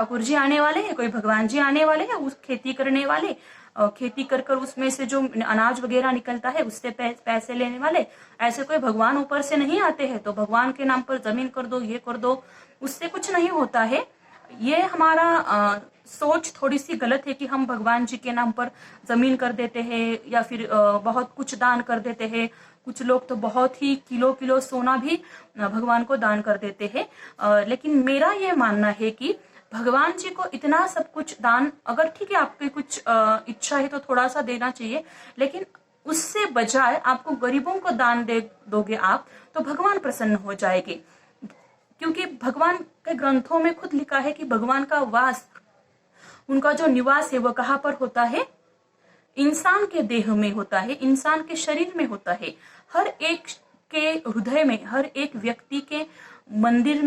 ठाकुर जी आने वाले हैं, कोई भगवान जी आने वाले हैं, उस खेती करने वाले, खेती कर कर उसमें से जो अनाज वगैरह निकलता है उससे पैसे लेने वाले। ऐसे कोई भगवान ऊपर से नहीं आते हैं तो भगवान के नाम पर जमीन कर दो, ये कर दो, उससे कुछ नहीं होता है। ये हमारा सोच थोड़ी सी गलत है कि हम भगवान जी के नाम पर जमीन कर देते हैं या फिर बहुत कुछ दान कर देते हैं। कुछ लोग तो बहुत ही किलो किलो सोना भी भगवान को दान कर देते हैं। लेकिन मेरा ये मानना है कि भगवान जी को इतना सब कुछ दान, अगर ठीक है आपकी कुछ इच्छा है तो थोड़ा सा देना चाहिए, लेकिन उससे बजाय आपको गरीबों को दान दे दोगे आप तो भगवान प्रसन्न हो जाएंगे। क्योंकि भगवान के ग्रंथों में खुद लिखा है कि भगवान का वास, उनका जो निवास है वो कहाँ पर होता है? इंसान के देह में होता है, इंसान के शरीर में होता है। हर एक के हृदय में, हर एक व्यक्ति के मंदिर,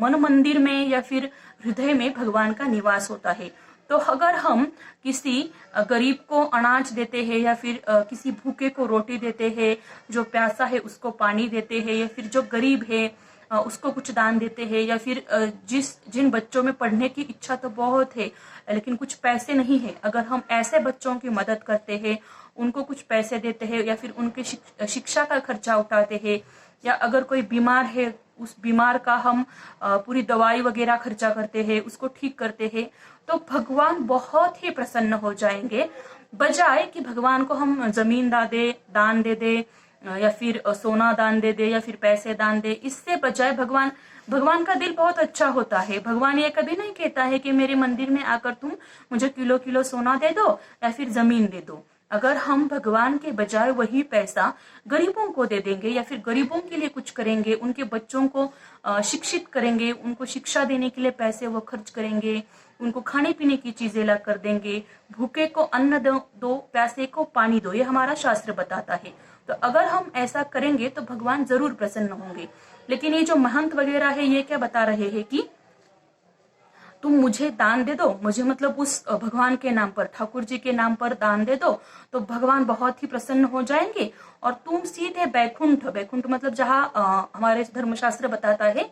मन मंदिर में या फिर हृदय में भगवान का निवास होता है। तो अगर हम किसी गरीब को अनाज देते हैं या फिर किसी भूखे को रोटी देते हैं, जो प्यासा है उसको पानी देते हैं, या फिर जो गरीब है उसको कुछ दान देते हैं, या फिर जिन बच्चों में पढ़ने की इच्छा तो बहुत है लेकिन कुछ पैसे नहीं है, अगर हम ऐसे बच्चों की मदद करते हैं, उनको कुछ पैसे देते हैं या फिर उनके शिक्षा का खर्चा उठाते हैं, या अगर कोई बीमार है उस बीमार का हम पूरी दवाई वगैरह खर्चा करते हैं, उसको ठीक करते हैं, तो भगवान बहुत ही प्रसन्न हो जाएंगे। बजाय कि भगवान को हम जमीन दान दे दे या फिर सोना दान दे दे या फिर पैसे दान दे, इससे बजाय भगवान का दिल बहुत अच्छा होता है। भगवान ये कभी नहीं कहता है कि मेरे मंदिर में आकर तुम मुझे किलो किलो सोना दे दो या फिर जमीन दे दो। अगर हम भगवान के बजाय वही पैसा गरीबों को दे देंगे या फिर गरीबों के लिए कुछ करेंगे, उनके बच्चों को शिक्षित करेंगे, उनको शिक्षा देने के लिए पैसे वो खर्च करेंगे, उनको खाने पीने की चीजें ला कर देंगे, भूखे को अन्न दो, प्यासे को पानी दो, ये हमारा शास्त्र बताता है। तो अगर हम ऐसा करेंगे तो भगवान जरूर प्रसन्न होंगे। लेकिन ये जो महंत वगैरह है ये क्या बता रहे हैं कि तुम मुझे दान दे दो, मुझे मतलब उस भगवान के नाम पर, ठाकुर जी के नाम पर दान दे दो, तो भगवान बहुत ही प्रसन्न हो जाएंगे और तुम सीधे बैकुंठ, बैकुंठ मतलब जहाँ हमारे धर्मशास्त्र बताता है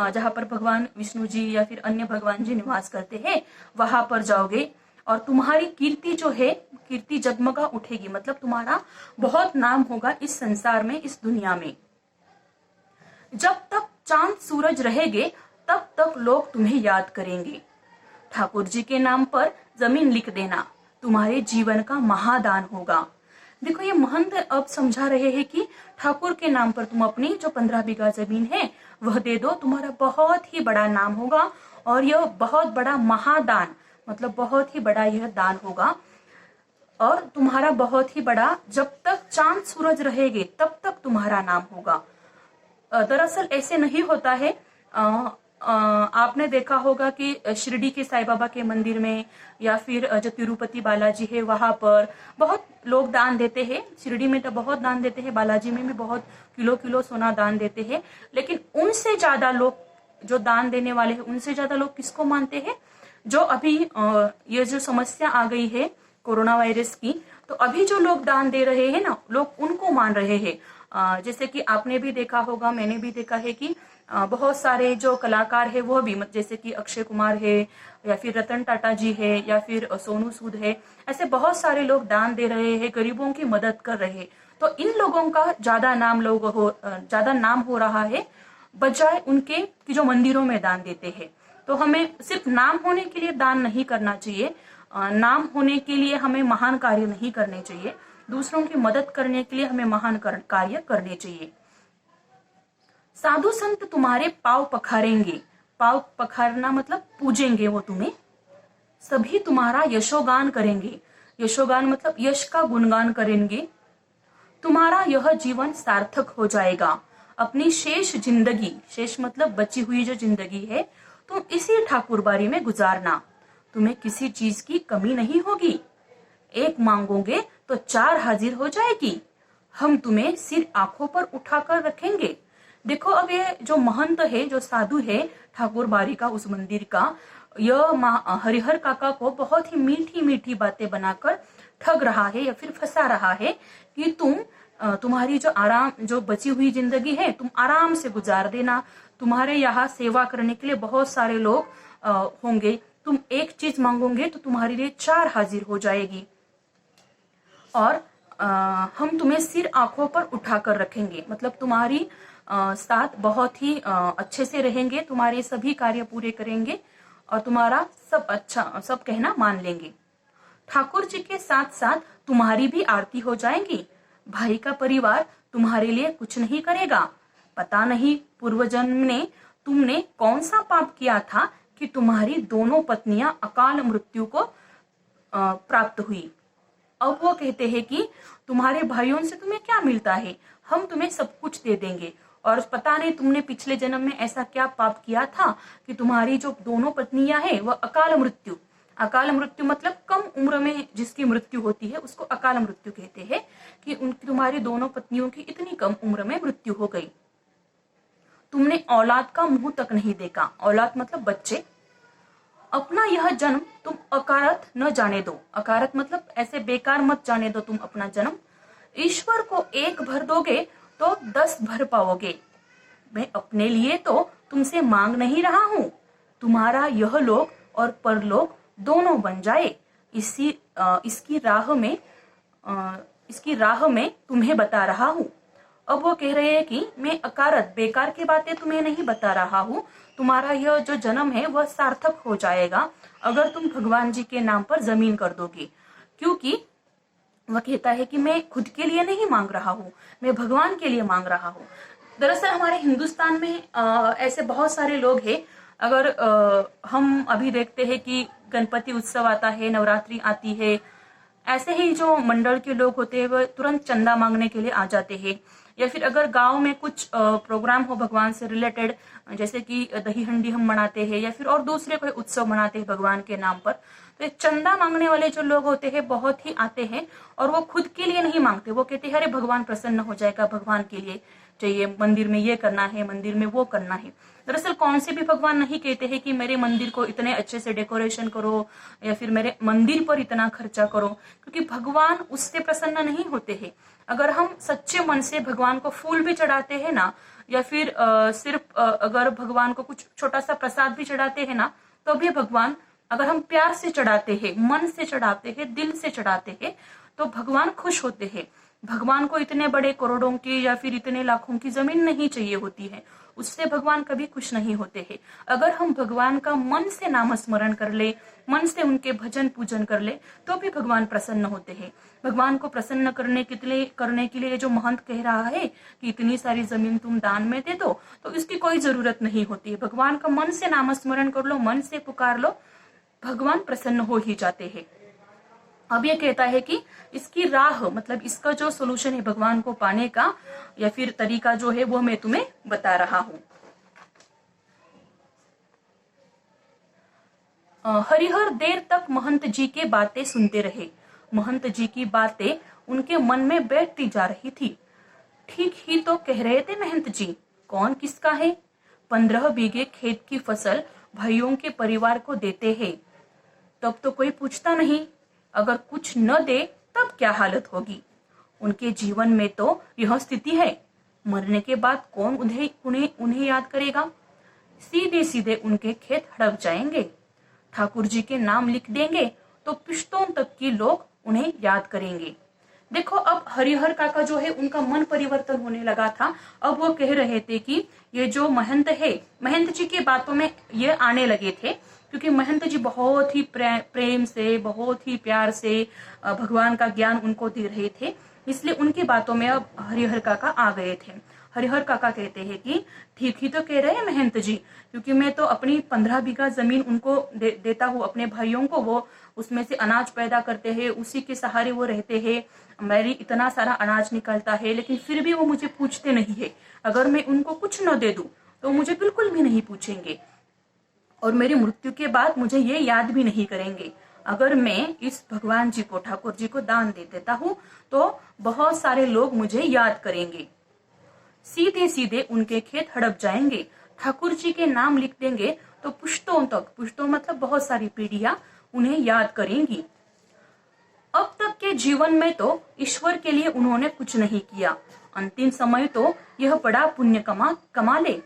जहाँ पर भगवान विष्णु जी या फिर अन्य भगवान जी निवास करते हैं, वहां पर जाओगे और तुम्हारी कीर्ति जो है, कीर्ति जगमगा उठेगी। मतलब तुम्हारा बहुत नाम होगा इस संसार में, इस दुनिया में। जब तक चांद सूरज रहेंगे तब तक लोग तुम्हें याद करेंगे। ठाकुर जी के नाम पर जमीन लिख देना तुम्हारे जीवन का महादान होगा। देखो ये महंत अब समझा रहे हैं कि ठाकुर के नाम पर तुम अपनी जो 15 बीघा जमीन है वह दे दो, तुम्हारा बहुत ही बड़ा नाम होगा और यह बहुत बड़ा महादान, मतलब बहुत ही बड़ा यह दान होगा और तुम्हारा बहुत ही बड़ा, जब तक चांद सूरज रहेंगे तब तक तुम्हारा नाम होगा। दरअसल ऐसे नहीं होता है। आपने देखा होगा कि शिरडी के साईं बाबा के मंदिर में या फिर जो तिरुपति बालाजी है वहां पर बहुत लोग दान देते हैं। शिरडी में तो बहुत दान देते हैं, बालाजी में भी बहुत किलो किलो सोना दान देते हैं। लेकिन उनसे ज्यादा लोग जो दान देने वाले हैं, उनसे ज्यादा लोग किसको मानते हैं? जो अभी ये जो समस्या आ गई है कोरोना वायरस की, तो अभी जो लोग दान दे रहे हैं ना, लोग उनको मान रहे हैं। जैसे कि आपने भी देखा होगा, मैंने भी देखा है कि बहुत सारे जो कलाकार है वो भी, जैसे कि अक्षय कुमार है या फिर रतन टाटा जी है या फिर सोनू सूद है, ऐसे बहुत सारे लोग दान दे रहे हैं, गरीबों की मदद कर रहे हैं। तो इन लोगों का ज्यादा नाम हो रहा है बजाय उनके कि जो मंदिरों में दान देते हैं। तो हमें सिर्फ नाम होने के लिए दान नहीं करना चाहिए, नाम होने के लिए हमें महान कार्य नहीं करने चाहिए, दूसरों की मदद करने के लिए हमें महान कार्य करने चाहिए। साधु संत तुम्हारे पांव पखारेंगे, पांव पखारना मतलब पूजेंगे वो तुम्हें, सभी तुम्हारा यशोगान करेंगे, यशोगान मतलब यश का गुणगान करेंगे। तुम्हारा यह जीवन सार्थक हो जाएगा। अपनी शेष जिंदगी, शेष मतलब बची हुई जो जिंदगी है, तुम इसी ठाकुरबाड़ी में गुजारना, तुम्हें किसी चीज की कमी नहीं होगी। एक मांगोगे तो 4 हाजिर हो जाएगी। हम तुम्हें सिर आंखों पर उठाकर रखेंगे। देखो अब ये जो महंत है, जो साधु है ठाकुर बाड़ी का, उस मंदिर का, यह हरिहर काका को बहुत ही मीठी मीठी बातें बनाकर ठग रहा है या फिर फंसा रहा है कि तुम्हारी जो बची हुई जिंदगी है तुम आराम से गुजार देना, तुम्हारे यहाँ सेवा करने के लिए बहुत सारे लोग होंगे, तुम एक चीज मांगोगे तो तुम्हारे लिए 4 हाजिर हो जाएगी। और हम तुम्हें सिर आंखों पर उठाकर रखेंगे, मतलब तुम्हारी साथ बहुत ही अच्छे से रहेंगे, तुम्हारे सभी कार्य पूरे करेंगे और तुम्हारा सब कहना मान लेंगे। ठाकुर जी के साथ साथ तुम्हारी भी आरती हो जाएंगी। भाई का परिवार तुम्हारे लिए कुछ नहीं करेगा। पता नहीं पूर्व जन्म ने तुमने कौन सा पाप किया था कि तुम्हारी दोनों पत्नियां अकाल मृत्यु को प्राप्त हुई। अब वो कहते हैं कि तुम्हारे भाइयों से तुम्हें क्या मिलता है, हम तुम्हें सब कुछ दे देंगे। और पता नहीं तुमने पिछले जन्म में ऐसा क्या पाप किया था कि तुम्हारी जो दोनों पत्नियां हैं वह अकाल मृत्यु मतलब कम उम्र में जिसकी मृत्यु होती है उसको अकाल मृत्यु कहते हैं, कि तुम्हारी दोनों पत्नियों की इतनी कम उम्र में मृत्यु हो गई। तुमने औलाद का मुंह तक नहीं देखा, औलाद मतलब बच्चे। अपना यह जन्म तुम अकारत न जाने दो, अकारत मतलब ऐसे बेकार मत जाने दो तुम अपना जन्म। ईश्वर को 1 भर दोगे तो 10 भर पाओगे। मैं अपने लिए तो तुमसे मांग नहीं रहा हूं, तुम्हारा यह लोक और परलोक दोनों बन जाए, इसकी राह में तुम्हें बता रहा हूं। अब वो कह रहे हैं कि मैं अकारत बेकार की बातें तुम्हें नहीं बता रहा हूं, तुम्हारा यह जो जन्म है वह सार्थक हो जाएगा अगर तुम भगवान जी के नाम पर जमीन कर दोगे। क्योंकि वह कहता है कि मैं खुद के लिए नहीं मांग रहा हूँ, मैं भगवान के लिए मांग रहा हूँ। दरअसल हमारे हिंदुस्तान में ऐसे बहुत सारे लोग हैं। अगर हम अभी देखते हैं कि गणपति उत्सव आता है, नवरात्रि आती है, ऐसे ही जो मंडल के लोग होते हैं वह तुरंत चंदा मांगने के लिए आ जाते हैं। या फिर अगर गांव में कुछ प्रोग्राम हो भगवान से रिलेटेड, जैसे कि दही हंडी हम मनाते हैं या फिर और दूसरे कोई उत्सव मनाते हैं भगवान के नाम पर, तो ये चंदा मांगने वाले जो लोग होते हैं बहुत ही आते हैं और वो खुद के लिए नहीं मांगते। वो कहते हैं अरे भगवान प्रसन्न हो जाएगा, भगवान के लिए चाहिए, मंदिर में ये करना है, मंदिर में वो करना है। दरअसल कौन से भी भगवान नहीं कहते हैं कि मेरे मंदिर को इतने अच्छे से डेकोरेशन करो या फिर मेरे मंदिर पर इतना खर्चा करो, क्योंकि भगवान उससे प्रसन्न नहीं होते हैं। अगर हम सच्चे मन से भगवान को फूल भी चढ़ाते हैं ना, या फिर सिर्फ अगर भगवान को कुछ छोटा सा प्रसाद भी चढ़ाते हैं ना, तो भी भगवान, अगर हम प्यार से चढ़ाते हैं, मन से चढ़ाते हैं, दिल से चढ़ाते हैं, तो भगवान खुश होते हैं। भगवान को इतने बड़े करोड़ों की या फिर इतने लाखों की जमीन नहीं चाहिए होती है, उससे भगवान कभी खुश नहीं होते हैं। अगर हम भगवान का मन से नाम स्मरण कर ले, मन से उनके भजन पूजन कर ले, तो भी भगवान प्रसन्न होते हैं। भगवान को प्रसन्न करने के लिए जो महंत कह रहा है कि इतनी सारी जमीन तुम दान में दे दो, तो इसकी कोई जरूरत नहीं होती है। भगवान का मन से नाम स्मरण कर लो, मन से पुकार लो, भगवान प्रसन्न हो ही जाते हैं। अब ये कहता है कि इसकी राह मतलब इसका जो सोल्यूशन है भगवान को पाने का या फिर तरीका जो है वो मैं तुम्हें बता रहा हूं। हरिहर देर तक महंत जी के बातें सुनते रहे। महंत जी की बातें उनके मन में बैठती जा रही थी। ठीक ही तो कह रहे थे महंत जी, कौन किसका है? 15 बीघे खेत की फसल भाइयों के परिवार को देते हैं, तब तो कोई पूछता नहीं। अगर कुछ न दे तब क्या हालत होगी? उनके जीवन में तो यह स्थिति है। मरने के बाद कौन उन्हें याद करेगा? सीधे सीधे उनके खेत हड़प जाएंगे। ठाकुर जी के नाम लिख देंगे तो पुश्तों तक के लोग उन्हें याद करेंगे। देखो अब हरिहर काका जो है उनका मन परिवर्तन होने लगा था। अब वो कह रहे थे कि ये जो महंत है, महंत जी की बातों में ये आने लगे थे, क्योंकि महंत जी बहुत ही प्रेम से, बहुत ही प्यार से भगवान का ज्ञान उनको दे रहे थे, इसलिए उनकी बातों में अब हरिहर काका आ गए थे। हरिहर काका कहते हैं कि ठीक ही तो कह रहे हैं महंत जी, क्योंकि मैं तो अपनी 15 बीघा जमीन उनको देता हूँ अपने भाइयों को, वो उसमें से अनाज पैदा करते हैं, उसी के सहारे वो रहते हैं, मेरी इतना सारा अनाज निकलता है, लेकिन फिर भी वो मुझे पूछते नहीं है। अगर मैं उनको कुछ न दे दूं तो मुझे बिल्कुल भी नहीं पूछेंगे और मेरी मृत्यु के बाद मुझे ये याद भी नहीं करेंगे। अगर मैं इस भगवान जी को, ठाकुर जी को दान दे देता हूँ तो बहुत सारे लोग मुझे याद करेंगे। सीधे सीधे उनके खेत हड़प जाएंगे। ठाकुर जी के नाम लिख देंगे तो पुश्तों तक, पुश्तों मतलब बहुत सारी पीढ़ियां उन्हें याद करेंगी। अब तक के जीवन में तो ईश्वर के लिए उन्होंने कुछ नहीं किया, अंतिम समय तो यह बड़ा पुण्य कमा ले।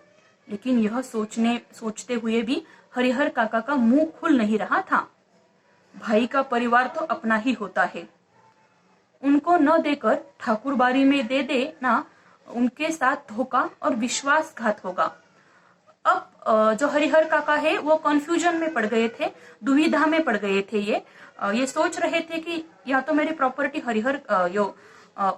लेकिन यह सोचते हुए भी हरिहर काका का मुंह खुल नहीं रहा था। भाई का परिवार तो अपना ही होता है, उनको न देकर ठाकुरबाड़ी में दे देना उनके साथ धोखा और विश्वासघात होगा। अब जो हरिहर काका है वो कंफ्यूजन में पड़ गए थे, दुविधा में पड़ गए थे। ये सोच रहे थे कि या तो मेरी प्रॉपर्टी हरिहर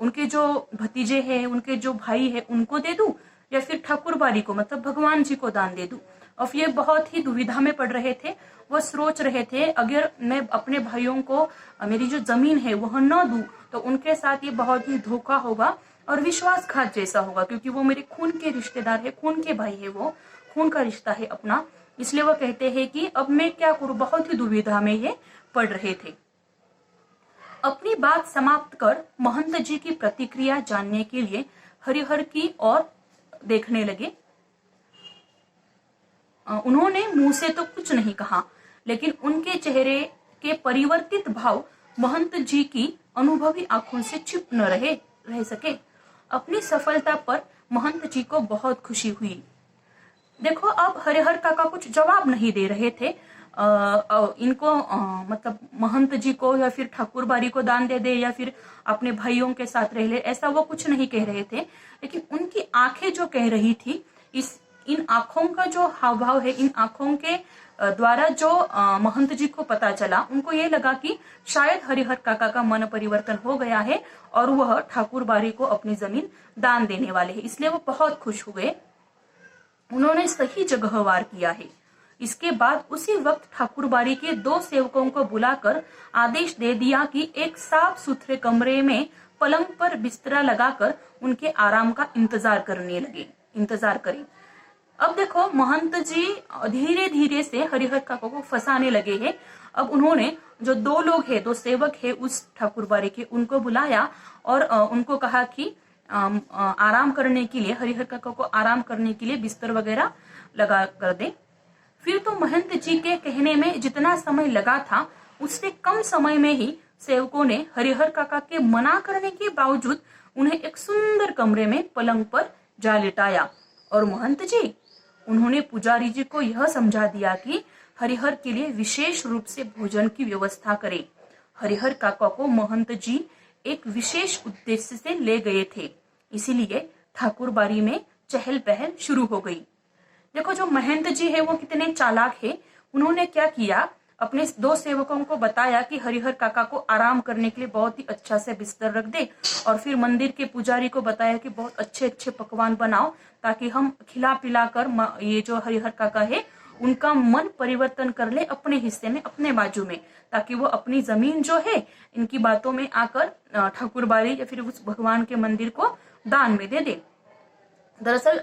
उनके जो भतीजे हैं, उनके जो भाई है उनको दे दूं, या फिर ठाकुरबाड़ी को मतलब भगवान जी को दान दे दूं। अब ये बहुत ही दुविधा में पड़ रहे थे। वो सोच रहे थे अगर मैं अपने भाइयों को मेरी जो जमीन है वह न दूं तो उनके साथ ये बहुत ही धोखा होगा और विश्वासघात जैसा होगा, क्योंकि वो मेरे खून के रिश्तेदार है, खून के भाई है, वो खून का रिश्ता है अपना। इसलिए वो कहते हैं कि अब मैं क्या करूं, बहुत ही दुविधा में ये पड़ रहे थे। अपनी बात समाप्त कर महंत जी की प्रतिक्रिया जानने के लिए हरिहर की ओर देखने लगे। उन्होंने मुंह से तो कुछ नहीं कहा, लेकिन उनके चेहरे के परिवर्तित भाव महंत जी की अनुभवी आंखों से छिप न रह सके। अपनी सफलता पर महंत जी को बहुत खुशी हुई। देखो, अब हरिहर काका कुछ जवाब नहीं दे रहे थे। इनको मतलब महंत जी को या फिर ठाकुरबाड़ी को दान दे दे या फिर अपने भाइयों के साथ रह ले, ऐसा वो कुछ नहीं कह रहे थे। लेकिन उनकी आंखें जो कह रही थी, इन आंखों का जो हाव भाव है, इन आंखों के द्वारा जो महंत जी को पता चला, उनको ये लगा कि शायद हरिहर काका का मन परिवर्तन हो गया है और वह ठाकुरबाड़ी को अपनी जमीन दान देने वाले हैं। इसलिए वो बहुत खुश हुए। उन्होंने सही जगह वार किया है। इसके बाद उसी वक्त ठाकुरबाड़ी के 2 सेवकों को बुलाकर आदेश दे दिया कि एक साफ सुथरे कमरे में पलंग पर बिस्तरा लगाकर उनके आराम का इंतजार करें। अब देखो, महंत जी धीरे धीरे से हरिहर काका को फंसाने लगे हैं। अब उन्होंने जो 2 लोग हैं, 2 सेवक है उस ठाकुरबाड़ी के, उनको बुलाया और उनको कहा कि आराम करने के लिए, हरिहर काका को आराम करने के लिए बिस्तर वगैरह लगा कर दे। फिर तो महंत जी के कहने में जितना समय लगा था उससे कम समय में ही सेवकों ने हरिहर काका के मना करने के बावजूद उन्हें एक सुंदर कमरे में पलंग पर जा लिटाया। और महंत जी, उन्होंने पुजारी जी को यह समझा दिया कि हरिहर के लिए विशेष रूप से भोजन की व्यवस्था करें। हरिहर काका को महंत जी एक विशेष उद्देश्य से ले गए थे, इसीलिए ठाकुरबाड़ी में चहल पहल शुरू हो गई। देखो, जो महंत जी है वो कितने चालाक है। उन्होंने क्या किया, अपने 2 सेवकों को बताया कि हरिहर काका को आराम करने के लिए बहुत ही अच्छा से बिस्तर रख दे, और फिर मंदिर के पुजारी को बताया कि बहुत अच्छे अच्छे पकवान बनाओ ताकि हम खिला पिला कर ये जो हरिहर काका है उनका मन परिवर्तन कर ले अपने हिस्से में, अपने बाजू में, ताकि वो अपनी जमीन जो है इनकी बातों में आकर ठाकुरबाड़ी या फिर उस भगवान के मंदिर को दान में दे दे। दरअसल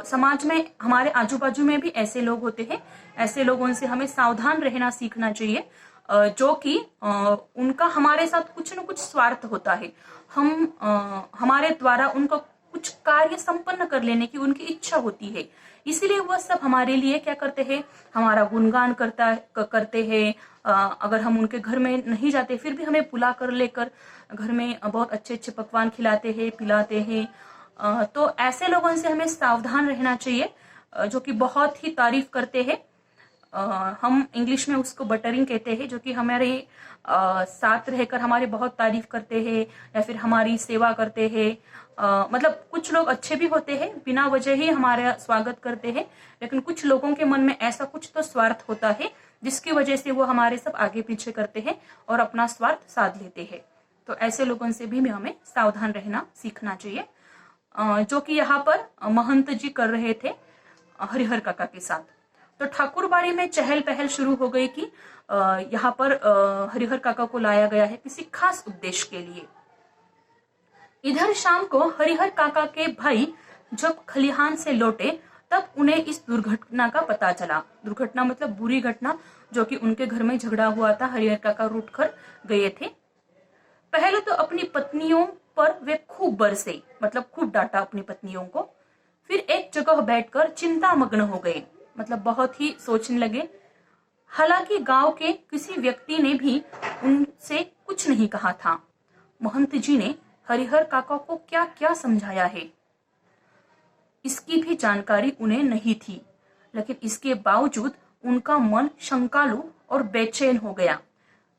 समाज में, हमारे आजू बाजू में भी ऐसे लोग होते हैं। ऐसे लोगों से हमें सावधान रहना सीखना चाहिए, जो कि उनका हमारे साथ कुछ न कुछ स्वार्थ होता है। हमारे द्वारा उनको कुछ कार्य संपन्न कर लेने की उनकी इच्छा होती है, इसीलिए वह सब हमारे लिए क्या करते हैं, हमारा गुणगान करते हैं। अगर हम उनके घर में नहीं जाते फिर भी हमें बुला कर लेकर घर में बहुत अच्छे अच्छे पकवान खिलाते हैं, पिलाते हैं। तो ऐसे लोगों से हमें सावधान रहना चाहिए, जो कि बहुत ही तारीफ करते हैं। हम इंग्लिश में उसको बटरिंग कहते हैं, जो कि हमारे साथ रहकर हमारे बहुत तारीफ करते हैं या फिर हमारी सेवा करते हैं। मतलब कुछ लोग अच्छे भी होते हैं, बिना वजह ही हमारा स्वागत करते हैं, लेकिन कुछ लोगों के मन में ऐसा कुछ तो स्वार्थ होता है जिसकी वजह से वो हमारे सब आगे पीछे करते हैं और अपना स्वार्थ साध लेते हैं। तो ऐसे लोगों से भी हमें सावधान रहना सीखना चाहिए, जो कि यहाँ पर महंत जी कर रहे थे हरिहर काका के साथ। तो ठाकुरबाड़ी में चहल पहल शुरू हो गई कि यहाँ पर हरिहर काका को लाया गया है किसी खास उद्देश्य के लिए। इधर शाम को हरिहर काका के भाई जब खलिहान से लौटे तब उन्हें इस दुर्घटना का पता चला। दुर्घटना मतलब बुरी घटना, जो कि उनके घर में झगड़ा हुआ था, हरिहर काका रूठ कर गए थे। पहले तो अपनी पत्नियों पर वे खूब बरसे, मतलब खूब डांटा अपनी पत्नियों को। फिर एक जगह बैठकर चिंता मग्न हो गए, मतलब बहुत ही सोचने लगे। हालांकि गांव के किसी व्यक्ति ने भी उनसे कुछ नहीं कहा था। महंत जी ने हरिहर काका को क्या क्या समझाया है, इसकी भी जानकारी उन्हें नहीं थी, लेकिन इसके बावजूद उनका मन शंकालु और बेचैन हो गया।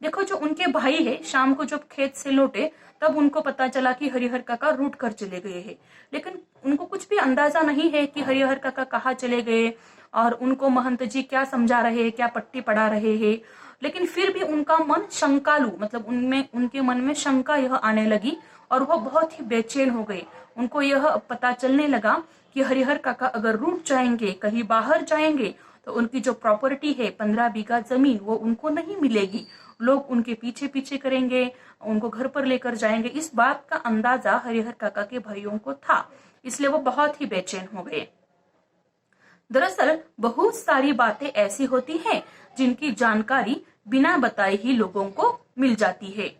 देखो, जो उनके भाई है, शाम को जब खेत से लौटे तब उनको पता चला कि हरिहर काका रूठ कर चले गए हैं, लेकिन उनको कुछ भी अंदाजा नहीं है कि हरिहर काका कहाँ चले गए और उनको महंत जी क्या समझा रहे हैं, क्या पट्टी पढ़ा रहे हैं। लेकिन फिर भी उनका मन शंकालु, मतलब उनके मन में शंका यह आने लगी और वह बहुत ही बेचैन हो गए। उनको यह पता चलने लगा कि हरिहर काका अगर रूठ जाएंगे, कहीं बाहर जाएंगे, तो उनकी जो प्रॉपर्टी है 15 बीघा जमीन, वो उनको नहीं मिलेगी। लोग उनके पीछे पीछे करेंगे, उनको घर पर लेकर जाएंगे। इस बात का अंदाजा हरिहर काका के भाइयों को था, इसलिए वो बहुत ही बेचैन हो गए। दरअसल बहुत सारी बातें ऐसी होती हैं जिनकी जानकारी बिना बताए ही लोगों को मिल जाती है।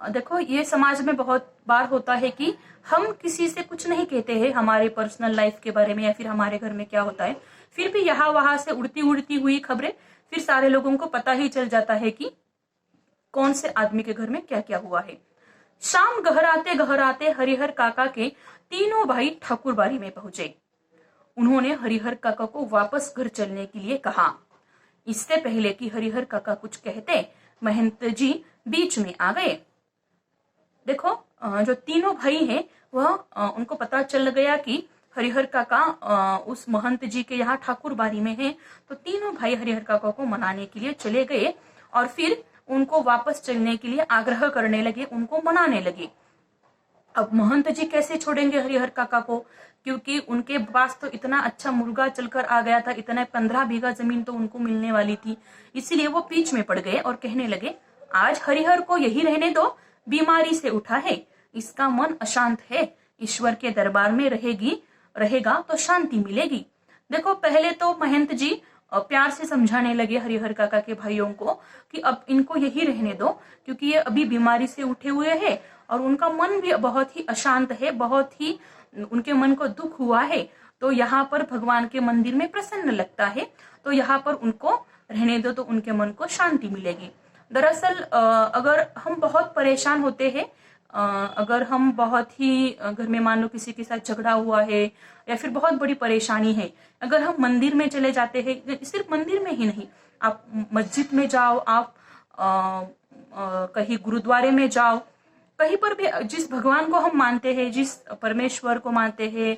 देखो, ये समाज में बहुत बार होता है कि हम किसी से कुछ नहीं कहते हैं हमारे पर्सनल लाइफ के बारे में या फिर हमारे घर में क्या होता है, फिर भी यहाँ वहां से उड़ती उड़ती हुई खबरें फिर सारे लोगों को पता ही चल जाता है कि कौन से आदमी के घर में क्या क्या हुआ है। शाम गहराते गहराते हरिहर काका के तीनों भाई ठाकुरबाड़ी में पहुंचे। उन्होंने हरिहर काका को वापस घर चलने के लिए कहा। इससे पहले कि हरिहर काका कुछ कहते, महंत जी बीच में आ गए। देखो, जो तीनों भाई हैं वह उनको पता चल गया कि हरिहर काका उस महंत जी के यहाँ ठाकुरबाड़ी में हैं, तो तीनों भाई हरिहर काका को मनाने के लिए चले गए और फिर उनको वापस चलने के लिए आग्रह करने लगे, उनको मनाने लगे। अब महंत जी कैसे छोड़ेंगे हरिहर काका को, क्योंकि उनके पास तो इतना अच्छा मुर्गा चलकर आ गया था, इतने 15 बीघा जमीन तो उनको मिलने वाली थी। इसीलिए वो बीच में पड़ गए और कहने लगे, आज हरिहर को यही रहने दो, बीमारी से उठा है, इसका मन अशांत है, ईश्वर के दरबार में रहेगा तो शांति मिलेगी। देखो, पहले तो महंत जी प्यार से समझाने लगे हरिहर काका के भाइयों को कि अब इनको यही रहने दो, क्योंकि ये अभी बीमारी से उठे हुए हैं और उनका मन भी बहुत ही अशांत है, बहुत ही उनके मन को दुख हुआ है। तो यहाँ पर भगवान के मंदिर में प्रसन्न लगता है, तो यहाँ पर उनको रहने दो तो उनके मन को शांति मिलेगी। दरअसल अगर हम बहुत परेशान होते हैं, अगर हम बहुत ही घर में मान लो किसी के साथ झगड़ा हुआ है या फिर बहुत बड़ी परेशानी है, अगर हम मंदिर में चले जाते हैं, सिर्फ मंदिर में ही नहीं, आप मस्जिद में जाओ, आप कहीं गुरुद्वारे में जाओ, कहीं पर भी जिस भगवान को हम मानते हैं, जिस परमेश्वर को मानते हैं,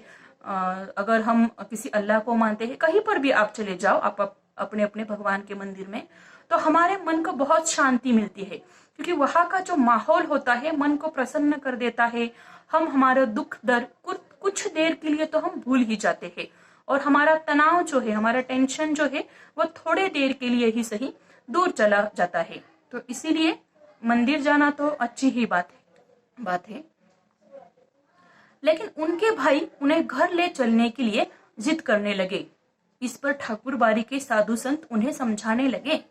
अगर हम किसी अल्लाह को मानते हैं, कहीं पर भी आप चले जाओ, आप अपने अपने भगवान के मंदिर में, तो हमारे मन को बहुत शांति मिलती है, क्योंकि वहां का जो माहौल होता है मन को प्रसन्न कर देता है। हम हमारा दुख दर्द कुछ देर के लिए तो हम भूल ही जाते हैं और हमारा तनाव जो है, हमारा टेंशन जो है, वो थोड़े देर के लिए ही सही दूर चला जाता है। तो इसीलिए मंदिर जाना तो अच्छी ही बात है। लेकिन उनके भाई उन्हें घर ले चलने के लिए जिद करने लगे। इस पर ठाकुरबाड़ी के साधु संत उन्हें समझाने लगे।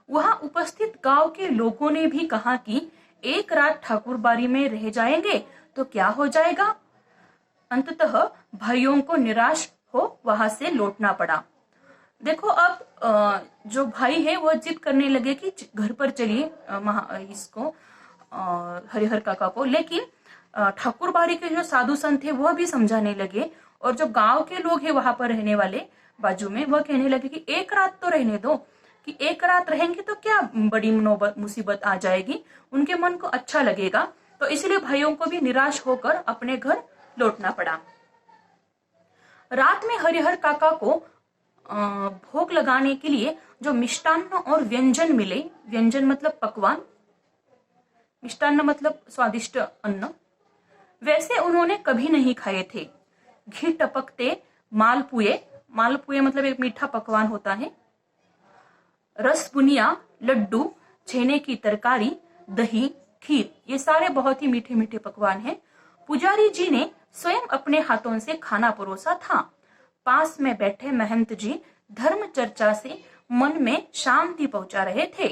वहां उपस्थित गांव के लोगों ने भी कहा कि एक रात ठाकुरबाड़ी में रह जाएंगे तो क्या हो जाएगा। अंततः भाइयों को निराश हो वहां से लौटना पड़ा। देखो, अब जो भाई है वो जिद करने लगे कि घर पर चलिए इसको हरिहर काका को, लेकिन ठाकुरबाड़ी के जो साधु संत थे वह भी समझाने लगे और जो गांव के लोग हैं वहां पर रहने वाले बाजू में, वह कहने लगे कि एक रात तो रहने दो, कि एक रात रहेंगे तो क्या बड़ी मुसीबत आ जाएगी, उनके मन को अच्छा लगेगा। तो इसलिए भाइयों को भी निराश होकर अपने घर लौटना पड़ा। रात में हरिहर काका को भोग लगाने के लिए जो मिष्टान्न और व्यंजन मिले, व्यंजन मतलब पकवान, मिष्टान्न मतलब स्वादिष्ट अन्न, वैसे उन्होंने कभी नहीं खाए थे। घी टपकते मालपुए मतलब एक मीठा पकवान होता है, रसबुनिया, लड्डू, छेने की तरकारी, दही, खीर, ये सारे बहुत ही मीठे मीठे पकवान हैं। पुजारी जी ने स्वयं अपने हाथों से खाना परोसा था। पास में बैठे महंत जी धर्म चर्चा से मन में शांति पहुंचा रहे थे।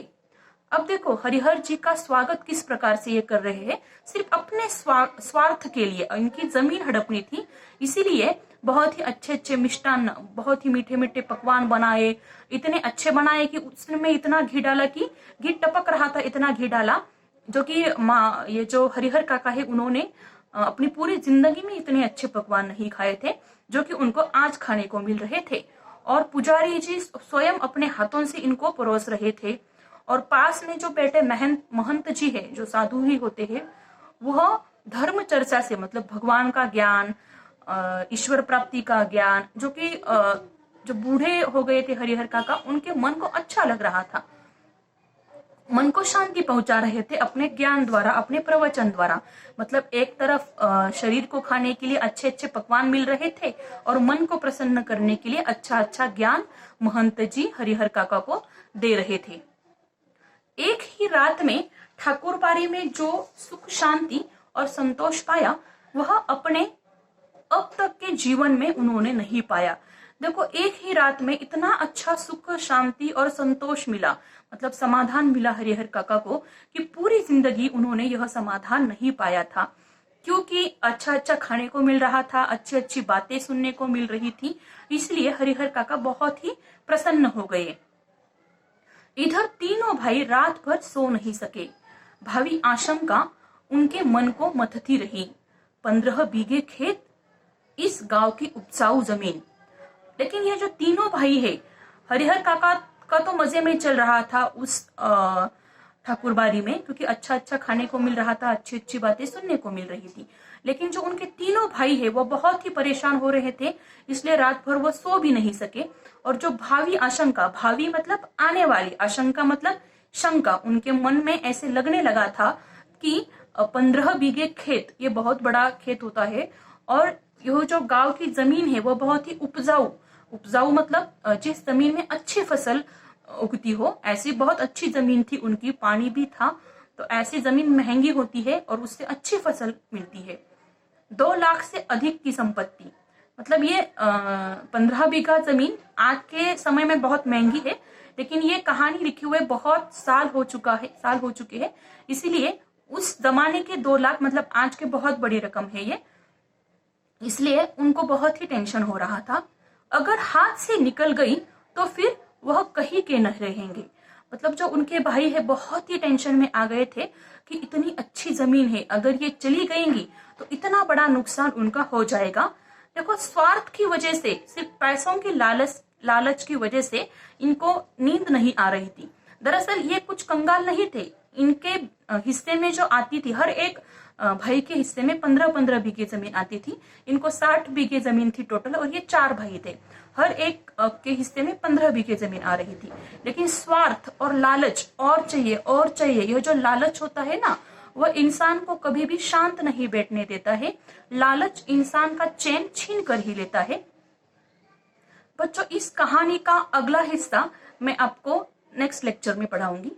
अब देखो, हरिहर जी का स्वागत किस प्रकार से ये कर रहे हैं, सिर्फ अपने स्वार्थ के लिए। इनकी जमीन हड़पनी थी, इसीलिए बहुत ही अच्छे अच्छे मिष्टान्न, बहुत ही मीठे मीठे पकवान बनाए, इतने अच्छे बनाए कि उसमें इतना घी डाला कि घी टपक रहा था, इतना घी डाला जो कि ये जो हरिहर काका है उन्होंने अपनी पूरी जिंदगी में इतने अच्छे पकवान नहीं खाए थे जो कि उनको आज खाने को मिल रहे थे। और पुजारी जी स्वयं अपने हाथों से इनको परोस रहे थे। और पास में जो बैठे महंत जी है, जो साधु ही होते हैं, वह धर्म चर्चा से मतलब भगवान का ज्ञान, ईश्वर प्राप्ति का ज्ञान, जो कि जो बूढ़े हो गए थे हरिहर काका, उनके मन को अच्छा लग रहा था, मन को शांति पहुंचा रहे थे अपने ज्ञान द्वारा, अपने प्रवचन द्वारा। मतलब एक तरफ शरीर को खाने के लिए अच्छे अच्छे पकवान मिल रहे थे और मन को प्रसन्न करने के लिए अच्छा अच्छा ज्ञान महंत जी हरिहर काका को दे रहे थे। एक ही रात में ठाकुरबाड़ी में जो सुख शांति और संतोष पाया, वह अपने अब तक के जीवन में उन्होंने नहीं पाया। देखो, एक ही रात में इतना अच्छा सुख शांति और संतोष मिला, मतलब समाधान मिला हरिहर काका को, कि पूरी जिंदगी उन्होंने यह समाधान नहीं पाया था। क्योंकि अच्छा अच्छा खाने को मिल रहा था, अच्छी अच्छी बातें सुनने को मिल रही थी, इसलिए हरिहर काका बहुत ही प्रसन्न हो गए। इधर तीनों भाई रात भर सो नहीं सके। भावी आशंका उनके मन को मथती रही। 15 बीघे खेत, इस गांव की उपजाऊ जमीन। लेकिन ये जो तीनों भाई है, हरिहर काका का तो मजे में चल रहा था उस ठाकुरबाड़ी में, क्योंकि अच्छा अच्छा खाने को मिल रहा था, अच्छी अच्छी बातें सुनने को मिल रही थी। लेकिन जो उनके तीनों भाई है वो बहुत ही परेशान हो रहे थे, इसलिए रात भर वो सो भी नहीं सके। और जो भावी आशंका, भावी मतलब आने वाली, आशंका मतलब शंका, उनके मन में ऐसे लगने लगा था कि 15 बीघे खेत, ये बहुत बड़ा खेत होता है, और यह जो गांव की जमीन है वो बहुत ही उपजाऊ मतलब जिस जमीन में अच्छी फसल उगती हो, ऐसी बहुत अच्छी जमीन थी उनकी, पानी भी था, तो ऐसी जमीन महंगी होती है और उससे अच्छी फसल मिलती है। 2 लाख से अधिक की संपत्ति, मतलब ये 15 बीघा जमीन आज के समय में बहुत महंगी है, लेकिन ये कहानी लिखे हुए बहुत साल हो चुके हैं, इसीलिए उस जमाने के 2 लाख मतलब आज के बहुत बड़ी रकम है ये, इसलिए उनको बहुत ही टेंशन हो रहा था। अगर हाथ से निकल गई तो फिर वह कहीं के न रहेंगे। मतलब जो उनके भाई है बहुत ही टेंशन में आ गए थे कि इतनी अच्छी जमीन है, अगर ये चली गएंगी तो इतना बड़ा नुकसान उनका हो जाएगा। देखो, स्वार्थ की वजह से, सिर्फ पैसों की लालच की वजह से इनको नींद नहीं आ रही थी। दरअसल ये कुछ कंगाल नहीं थे, इनके हिस्से में जो आती थी, हर एक भाई के हिस्से में 15-15 बीघे जमीन आती थी। इनको 60 बीघे जमीन थी टोटल, और ये 4 भाई थे, हर एक के हिस्से में 15 बीघे जमीन आ रही थी। लेकिन स्वार्थ और लालच, और चाहिए, यह जो लालच होता है ना, वह इंसान को कभी भी शांत नहीं बैठने देता है। लालच इंसान का चैन छीन कर ही लेता है। बच्चों, इस कहानी का अगला हिस्सा मैं आपको नेक्स्ट लेक्चर में पढ़ाऊंगी।